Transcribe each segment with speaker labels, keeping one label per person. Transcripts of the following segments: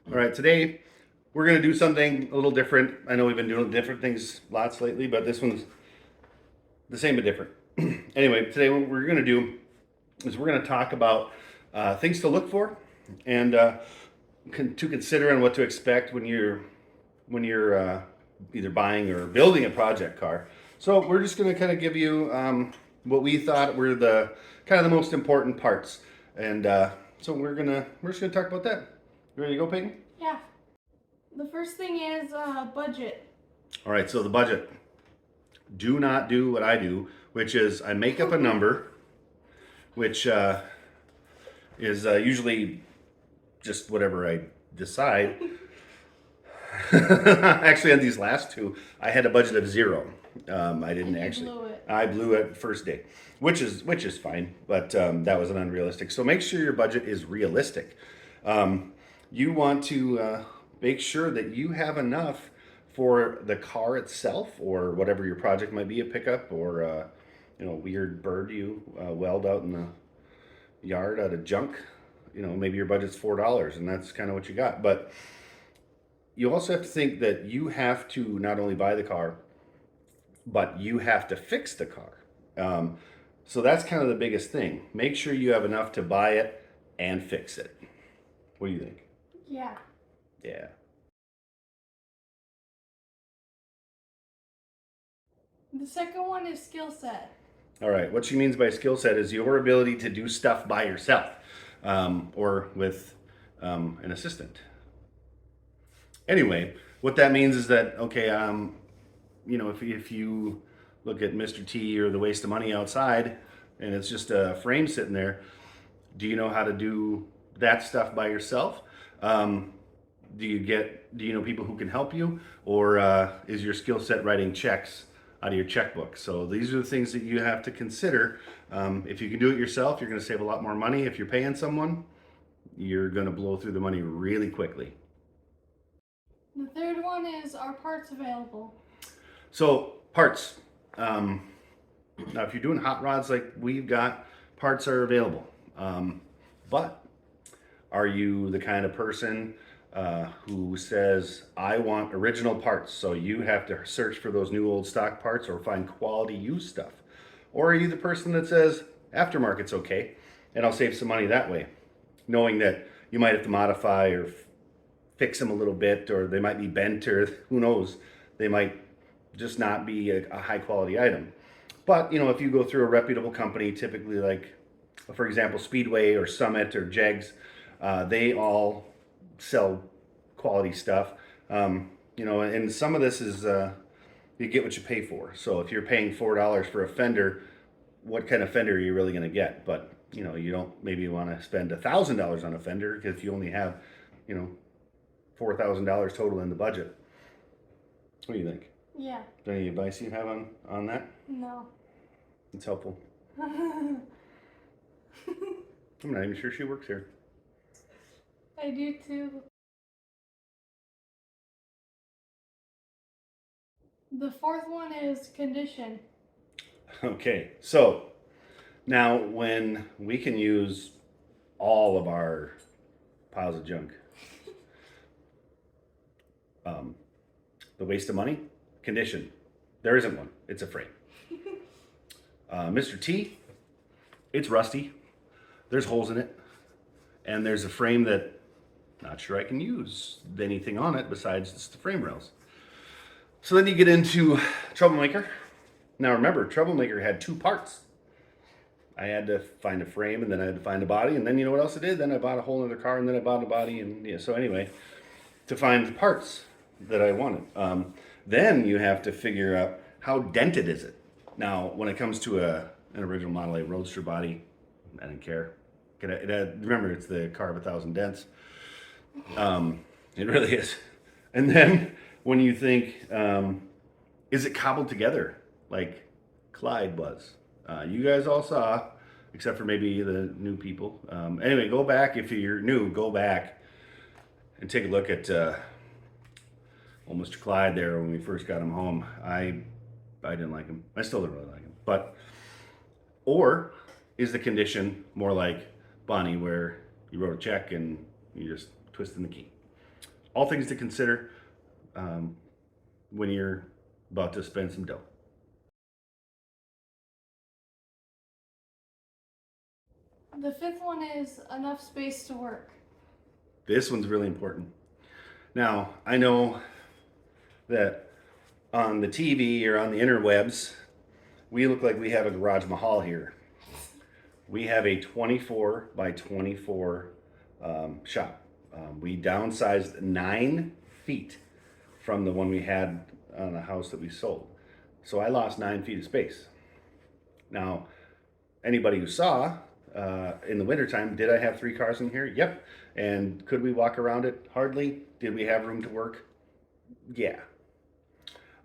Speaker 1: All right, today we're going to do something a little different. I know we've been doing different things lots lately, but this one's the same but different. Anyway, today what we're going to do is we're going to talk about things to look for and to consider and what to expect when you're either buying or building a project car. So we're just going to kind of give you what we thought were the kind of the most important parts, and so we're just gonna talk about that. You ready to go, Peyton?
Speaker 2: Yeah. The first thing is budget.
Speaker 1: All right, so the budget. Do not do what I do, which is I make up a number, which is usually just whatever I decide. Actually, on these last two, I had a budget of zero. I didn't
Speaker 2: And you
Speaker 1: actually.
Speaker 2: blew it.
Speaker 1: I blew it first day, which is fine, but that was an unrealistic. So make sure your budget is realistic. You want to make sure that you have enough for the car itself, or whatever your project might be—a pickup or weird bird you weld out in the yard out of junk. Maybe your budget's $4, and that's kind of what you got, but you also have to think that you have to not only buy the car, but you have to fix the car. So that's kind of the biggest thing. Make sure you have enough to buy it and fix it. What do you think?
Speaker 2: Yeah.
Speaker 1: Yeah.
Speaker 2: The second one is skill set.
Speaker 1: All right. What she means by skill set is your ability to do stuff by yourself, or with an assistant. Anyway, what that means is that, okay, if you look at Mr. T or the waste of money outside, and it's just a frame sitting there, do you know how to do that stuff by yourself? Do you know people who can help you, or is your skill set writing checks out of your checkbook? So these are the things that you have to consider. If you can do it yourself, you're going to save a lot more money. If you're paying someone, you're going to blow through the money really quickly.
Speaker 2: The third one is are parts available.
Speaker 1: So parts. Now, if you're doing hot rods like we've got, parts are available. But are you the kind of person who says, I want original parts? So you have to search for those new old stock parts or find quality used stuff. Or are you the person that says, aftermarket's okay, and I'll save some money that way, knowing that you might have to modify or fix them a little bit, or they might be bent, or who knows, they might just not be a high quality item. But if you go through a reputable company, typically like, for example, Speedway or Summit or Jegs, they all sell quality stuff. And some of this is you get what you pay for. So if you're paying $4 for a fender, what kind of fender are you really going to get? But you don't maybe want to spend $1,000 on a fender if you only have $4,000 total in the budget. What do you think?
Speaker 2: Yeah.
Speaker 1: Is there any advice you have on that?
Speaker 2: No.
Speaker 1: It's helpful.
Speaker 2: I
Speaker 1: I'm not even sure she works here.
Speaker 2: do too. The fourth one is condition.
Speaker 1: Okay, so now when we can use all of our piles of junk, the waste of money, condition, there isn't one. It's a frame. Mr. T, it's rusty. There's holes in it, and there's a frame that not sure I can use anything on it besides just the frame rails. So then you get into Troublemaker. Now remember, Troublemaker had two parts. I had to find a frame, and then I had to find a body, and then you know what else I did? Then I bought a whole other car, and then I bought a body, and yeah. So anyway, to find the parts that I wanted, then you have to figure out how dented is it. Now, when it comes to an original Model A Roadster body, I didn't care. Remember, it's the car of 1,000 dents. It really is. And then when you think, is it cobbled together like Clyde was? You guys all saw, except for maybe the new people. Anyway, go back. If you're new, go back and take a look at old Mr. Clyde there when we first got him home. I didn't like him. I still don't really like him. Or is the condition more like Bonnie, where you wrote a check and you just twisting the key? all things to consider when you're about to spend some dough.
Speaker 2: The fifth one is enough space to work.
Speaker 1: This one's really important. Now, I know that on the TV or on the interwebs, we look like we have a garage mahal here. We have a 24 by 24 shop. We downsized 9 feet from the one we had on the house that we sold. So I lost 9 feet of space. Now, anybody who saw in the wintertime, did I have 3 cars in here? Yep. And could we walk around it? Hardly. Did we have room to work? Yeah.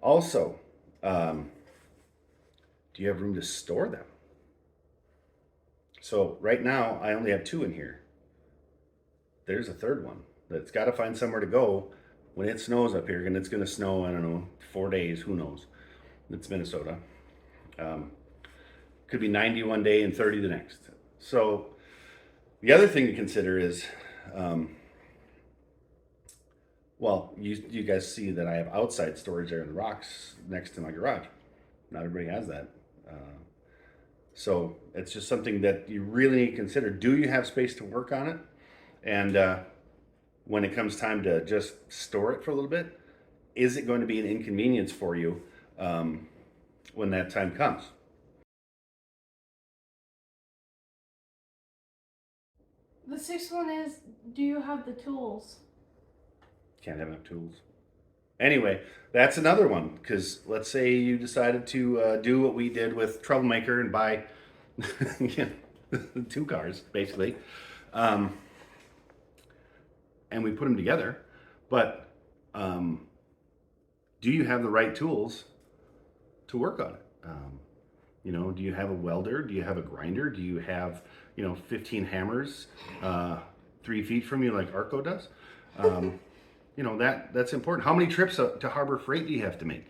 Speaker 1: Also, do you have room to store them? So right now, I only have 2 in here. There's a third one that's got to find somewhere to go when it snows up here, and it's going to snow, I don't know, 4 days, who knows. It's Minnesota. Could be 90 one day and 30 the next. So the other thing to consider is, well, you guys see that I have outside storage there in the rocks next to my garage. Not everybody has that. So it's just something that you really need to consider. Do you have space to work on it? And when it comes time to just store it for a little bit, is it going to be an inconvenience for you when that time comes?
Speaker 2: The sixth one is, do you have the tools?
Speaker 1: Can't have enough tools. Anyway, that's another one, because let's say you decided to do what we did with Troublemaker and buy 2 cars, basically. And we put them together. But do you have the right tools to work on it? Do you have a welder? Do you have a grinder? Do you have, 15 hammers 3 feet from you like Arco does? That's important. How many trips to Harbor Freight do you have to make?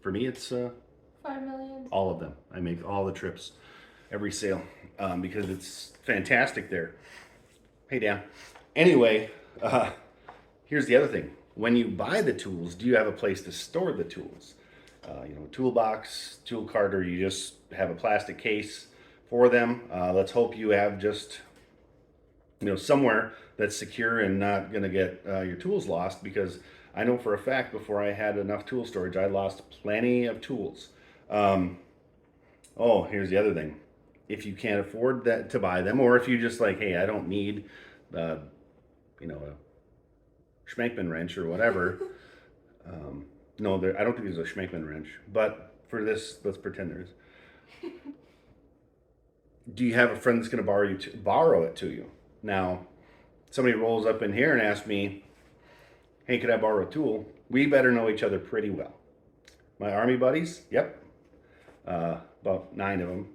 Speaker 1: For me, it's
Speaker 2: 5 million.
Speaker 1: all of them. I make all the trips, every sale, because it's fantastic there. Hey, Dan. Anyway, here's the other thing. When you buy the tools, do you have a place to store the tools? Toolbox, tool cart, or you just have a plastic case for them. Let's hope you have just, somewhere that's secure and not going to get your tools lost, because I know for a fact before I had enough tool storage, I lost plenty of tools. Here's the other thing. If you can't afford that to buy them, or if you just like, hey, I don't need, a Schmeckman wrench or whatever. No, I don't think there's a Schmeckman wrench, but for this, let's pretend there is. Do you have a friend that's going to borrow it to you? Now, somebody rolls up in here and asks me, hey, could I borrow a tool? We better know each other pretty well. My Army buddies, yep, about 9 of them.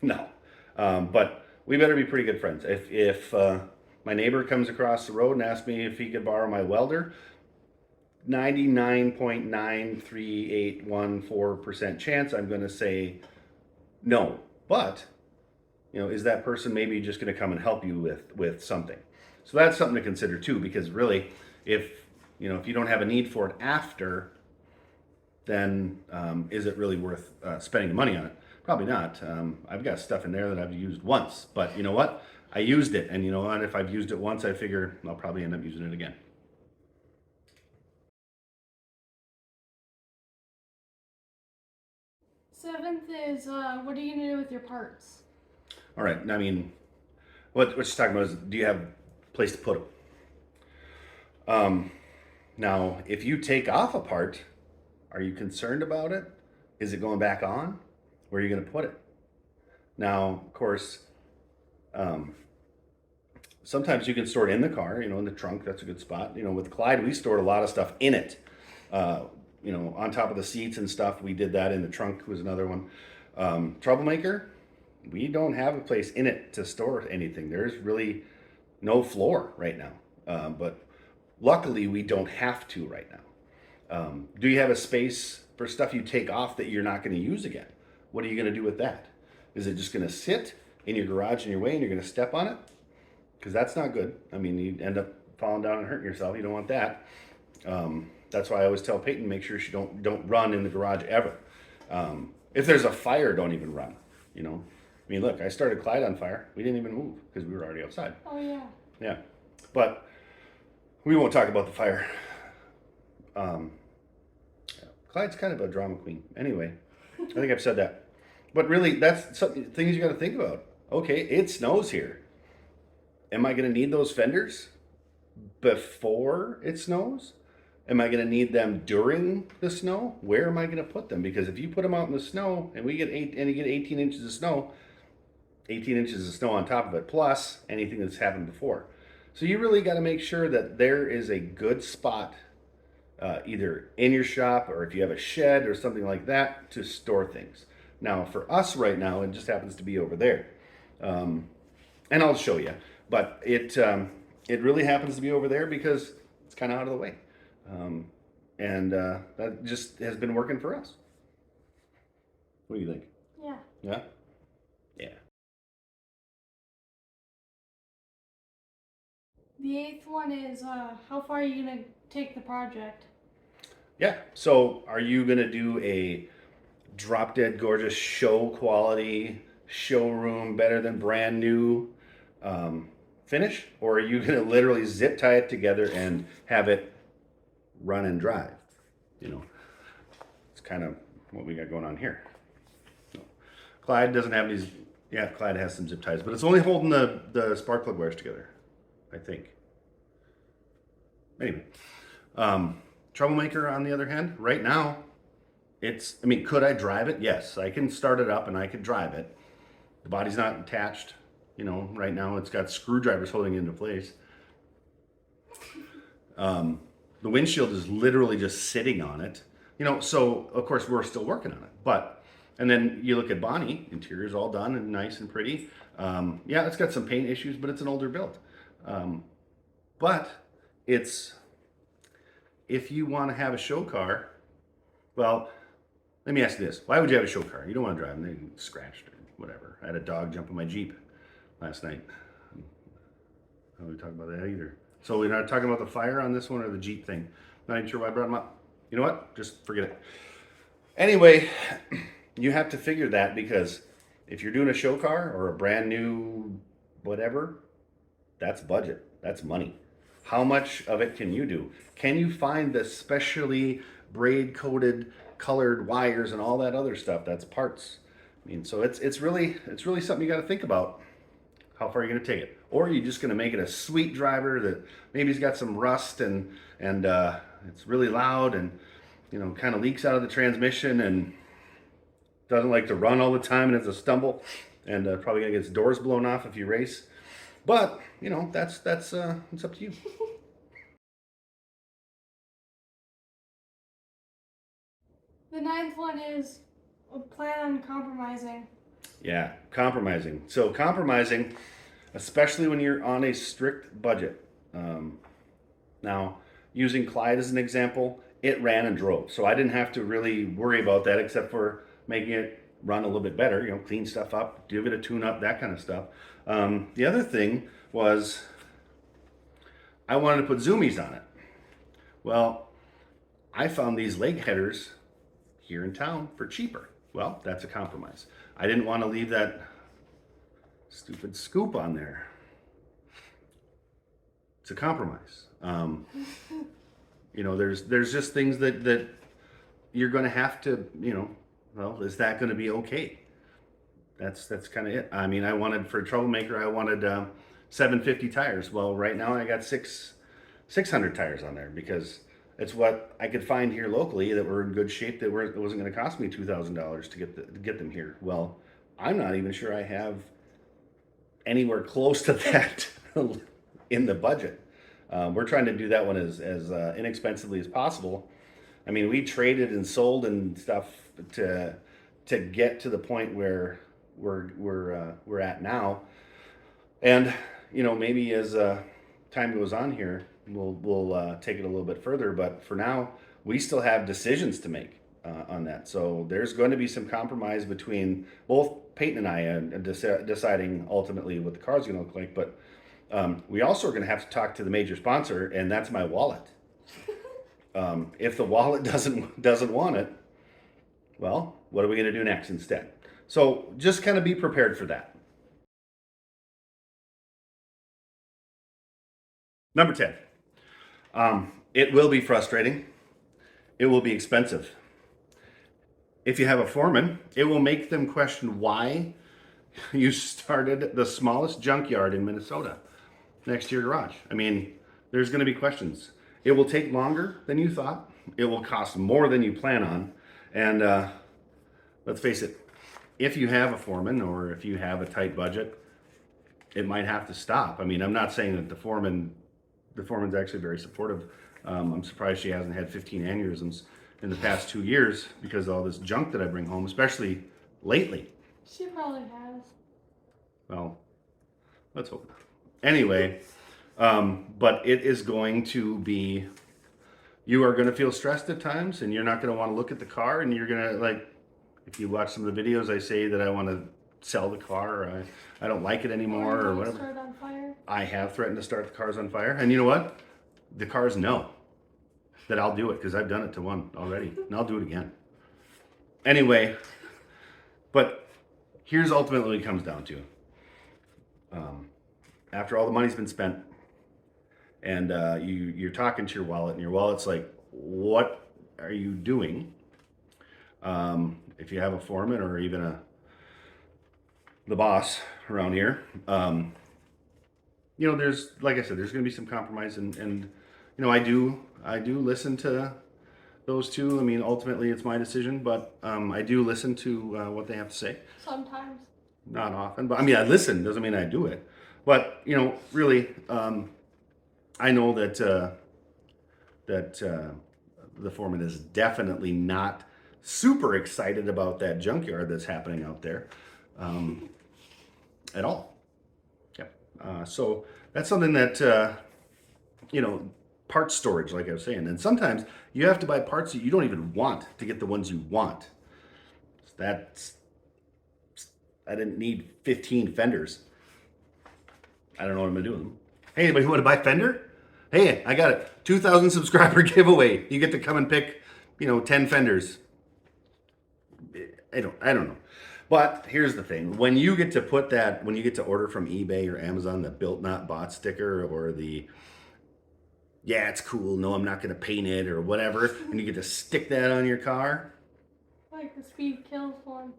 Speaker 1: No, but we better be pretty good friends. If my neighbor comes across the road and asks me if he could borrow my welder, 99.93814% chance I'm going to say no. But, is that person maybe just going to come and help you with something? So that's something to consider too, because really, if you don't have a need for it after, then is it really worth spending the money on it? Probably not. I've got stuff in there that I've used once, but you know what? I used it, and if I've used it once, I figure I'll probably end up using it again.
Speaker 2: Seventh is, what are you going to do with your parts?
Speaker 1: All right. What you're talking about is, do you have a place to put them? Now, if you take off a part, are you concerned about it? Is it going back on? Where are you going to put it? Now, of course, sometimes you can store it in the car, in the trunk. That's a good spot. With Clyde, we stored a lot of stuff in it. On top of the seats and stuff. We did that in the trunk, was another one. Troublemaker, we don't have a place in it to store anything. There's really no floor right now. But luckily, we don't have to right now. Do you have a space for stuff you take off that you're not going to use again? What are you going to do with that? Is it just going to sit in your garage in your way and you're going to step on it? Because that's not good. You end up falling down and hurting yourself. You don't want that. That's why I always tell Peyton, make sure she don't run in the garage ever. If there's a fire, don't even run. You know, I mean, look, I started Clyde on fire. We didn't even move because we were already outside.
Speaker 2: Oh yeah.
Speaker 1: Yeah, but we won't talk about the fire. Clyde's kind of a drama queen. Anyway, I think I've said that. But really, that's something things you got to think about. Okay, it snows here. Am I going to need those fenders before it snows? Am I going to need them during the snow? Where am I going to put them? Because if you put them out in the snow and you get 18 inches of snow, 18 inches of snow on top of it, plus anything that's happened before. So you really got to make sure that there is a good spot, either in your shop or if you have a shed or something like that, to store things. Now, for us right now, it just happens to be over there, and I'll show you. But it really happens to be over there because it's kind of out of the way. And that just has been working for us. What do you think?
Speaker 2: Yeah.
Speaker 1: Yeah? Yeah.
Speaker 2: The 8th one is how far are you gonna take the project?
Speaker 1: Yeah. So are you going to do a drop dead gorgeous show quality, showroom, better than brand new finish? Or are you going to literally zip tie it together and have it run and drive? You know, it's kind of what we got going on here. So, Clyde doesn't have these. Yeah, Clyde has some zip ties, but it's only holding the spark plug wires together, I think. Anyway, Troublemaker on the other hand, right now, could I drive it? Yes, I can start it up and I could drive it. The body's not attached. You know, right now it's got screwdrivers holding it into place. The windshield is literally just sitting on it. You know, so of course we're still working on it. And then you look at Bonnie, interior's all done and nice and pretty. Yeah, it's got some paint issues, but it's an older build. But if you want to have a show car, well, let me ask you this. Why would you have a show car? You don't want to drive them. They get scratched or whatever. I had a dog jump on my Jeep last night. I don't want to talk about that either. So we're not talking about the fire on this one or the Jeep thing. Not even sure why I brought them up. You know what? Just forget it. Anyway, you have to figure that, because if you're doing a show car or a brand new whatever, that's budget. That's money. How much of it can you do? Can you find the specially braid coated colored wires and all that other stuff? That's parts. I mean, so it's really something you got to think about. How far are you going to take it? Or are you just going to make it a sweet driver that maybe has got some rust and it's really loud and, you know, kind of leaks out of the transmission and doesn't like to run all the time and it's a stumble and probably going to get its doors blown off if you race. But, you know, that's it's up to you.
Speaker 2: The 9th one is plan on compromising.
Speaker 1: Yeah, compromising. So compromising, especially when you're on a strict budget. Now, using Clyde as an example, it ran and drove. So I didn't have to really worry about that except for making it run a little bit better, you know, clean stuff up, give it a tune up, that kind of stuff. The other thing was I wanted to put zoomies on it. Well, I found these leg headers here in town for cheaper. Well, that's a compromise. I didn't want to leave that stupid scoop on there. It's a compromise. You know, there's just things that you're going to have to, you know, well, is that going to be okay? That's kind of it. I mean, I wanted, for Troublemaker, I wanted 750 tires. Well, right now I got 600 tires on there because it's what I could find here locally that were in good shape, that it wasn't going to cost me $2,000 to get them here. Well, I'm not even sure I have anywhere close to that in the budget. We're trying to do that one as inexpensively as possible. I mean, we traded and sold and stuff to get to the point where we're at now. And you know, maybe as time goes on here, we'll take it a little bit further. But for now, we still have decisions to make on that. So there's going to be some compromise between both Peyton and I and deciding ultimately what the car's going to look like. But We also are going to have to talk to the major sponsor, and that's my wallet. If the wallet doesn't want it, well, what are we going to do next instead? So just kind of be prepared for that. Number 10. It will be frustrating. It will be expensive. If you have a foreman, it will make them question why you started the smallest junkyard in Minnesota next to your garage. I mean, there's going to be questions. It will take longer than you thought. It will cost more than you plan on. And let's face it, if you have a foreman or if you have a tight budget, it might have to stop. I mean, I'm not saying that the foreman's actually very supportive. I'm surprised she hasn't had 15 aneurysms in the past 2 years because of all this junk that I bring home, especially lately.
Speaker 2: She probably has.
Speaker 1: Well, let's hope not. Anyway, but it is going to be, you are going to feel stressed at times, and you're not going to want to look at the car, and you're going to, like, if you watch some of the videos, I say that I want to sell the car, or I don't like it anymore, or whatever.
Speaker 2: Start on fire.
Speaker 1: I have threatened to start the cars on fire, and you know what? The cars know that I'll do it because I've done it to one already, and I'll do it again. Anyway, but here's ultimately what it comes down to. After all the money's been spent, and you're talking to your wallet, and your wallet's like, what are you doing? If you have a foreman or even the boss around here, you know, there's, like I said, there's going to be some compromise, and you know, I do listen to those two. I mean, ultimately it's my decision, but I do listen to what they have to say.
Speaker 2: Sometimes.
Speaker 1: Not often, but I mean, I listen, doesn't mean I do it. But, you know, really, I know that the foreman is definitely not super excited about that junkyard that's happening out there at all. Yep. So that's something that, you know, parts storage, like I was saying. And sometimes you have to buy parts that you don't even want to get the ones you want. I didn't need 15 fenders. I don't know what I'm gonna do with them. Hey, anybody who want to buy Fender? Hey, I got it. 2,000 subscriber giveaway. You get to come and pick, you know, 10 fenders. I don't know. But here's the thing. When you get to order from eBay or Amazon the built not bought sticker, or the, yeah, it's cool, no, I'm not gonna paint it, or whatever, and you get to stick that on your car.
Speaker 2: Like the Speed Kills one.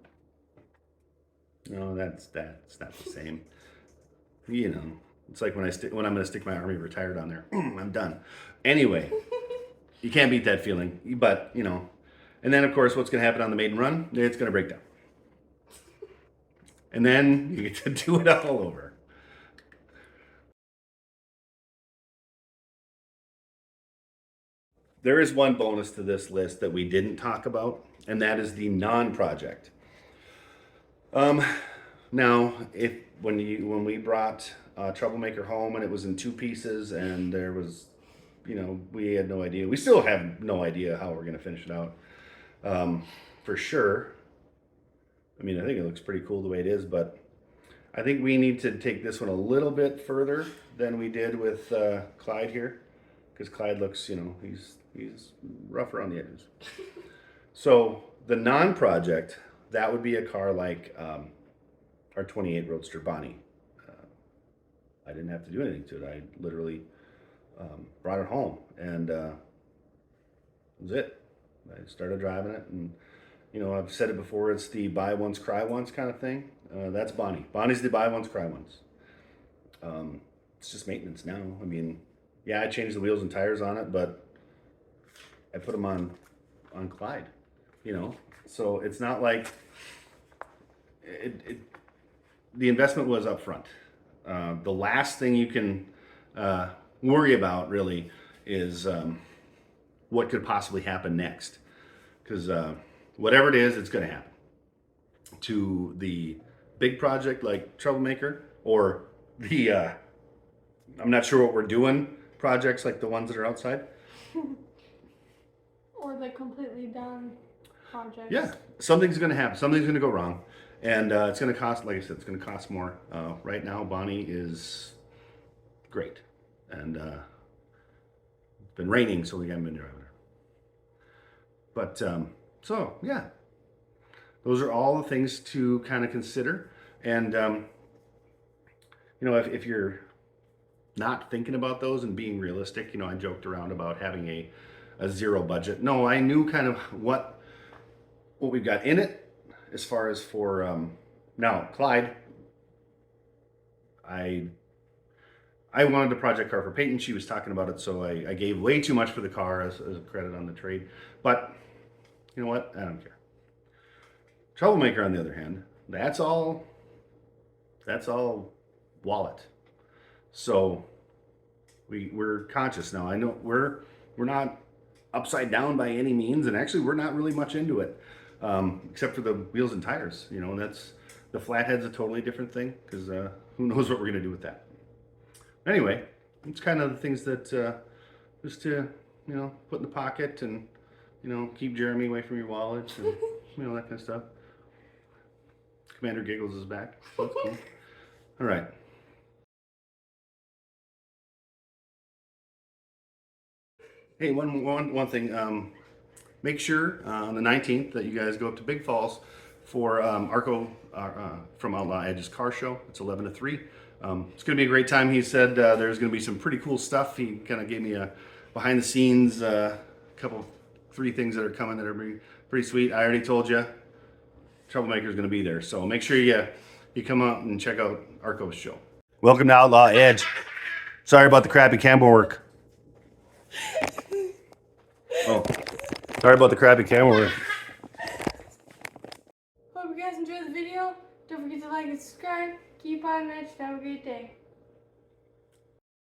Speaker 1: No, that's not the same. You know, it's like when I'm gonna stick my Army Retired on there. I'm done. Anyway, you can't beat that feeling. But you know, and then of course, what's gonna happen on the maiden run? It's gonna break down, and then you get to do it all over. There is one bonus to this list that we didn't talk about, and that is the non-project. Now, when we brought Troublemaker home and it was in 2 pieces, and there was, you know, we had no idea. We still have no idea how we're going to finish it out. For sure. I mean, I think it looks pretty cool the way it is, but I think we need to take this one a little bit further than we did with Clyde here, because Clyde looks, you know, he's rough around the edges. So the non-project, that would be a car like our 28 Roadster Bonnie. I didn't have to do anything to it. I literally brought it home, and that was it. I started driving it, and you know, I've said it before, it's the buy once, cry once kind of thing. That's Bonnie. Bonnie's the buy once, cry once. It's just maintenance now. I mean, yeah, I changed the wheels and tires on it, but I put them on Clyde, you know? So it's not like the investment was up front. The last thing you can worry about really is what could possibly happen next. Because whatever it is, it's going to happen. To the big project like Troublemaker, or the I'm not sure what we're doing projects like the ones that are outside.
Speaker 2: Or the completely done projects.
Speaker 1: Yeah, something's going to happen. Something's going to go wrong. And it's going to cost, like I said, it's going to cost more. Right now, Bonnie is great. And it's been raining, so we haven't been driving her. But so yeah, those are all the things to kind of consider. And you know, if you're not thinking about those and being realistic, you know, I joked around about having a zero budget. No, I knew kind of what we've got in it as far as for now Clyde. I wanted the project car for Peyton. She was talking about it, so I gave way too much for the car as a credit on the trade. But you know what? I don't care. Troublemaker, on the other hand, that's all wallet. So we're conscious now. I know we're not upside down by any means, and actually we're not really much into it, except for the wheels and tires. You know, and that's the flathead's a totally different thing because who knows what we're gonna do with that. Anyway, it's kind of the things that just to put in the pocket and keep Jeremy away from your wallet and that kind of stuff. Commander Giggles is back. That's cool. All right. Hey, one thing. Make sure on the 19th that you guys go up to Big Falls for Arco from Outlaw Edge's car show. It's 11 to 3. It's going to be a great time. He said there's going to be some pretty cool stuff. He kind of gave me a behind the scenes, three things that are coming that are pretty sweet. I already told you, Troublemaker is going to be there. So make sure you come out and check out Arco's show. Welcome to Outlaw Edge. Sorry about the crappy camera work. Oh, sorry about the crappy camera work.
Speaker 2: Hope you guys enjoyed the video. Don't forget to like and subscribe. Keep on, Mitch. Have a great day.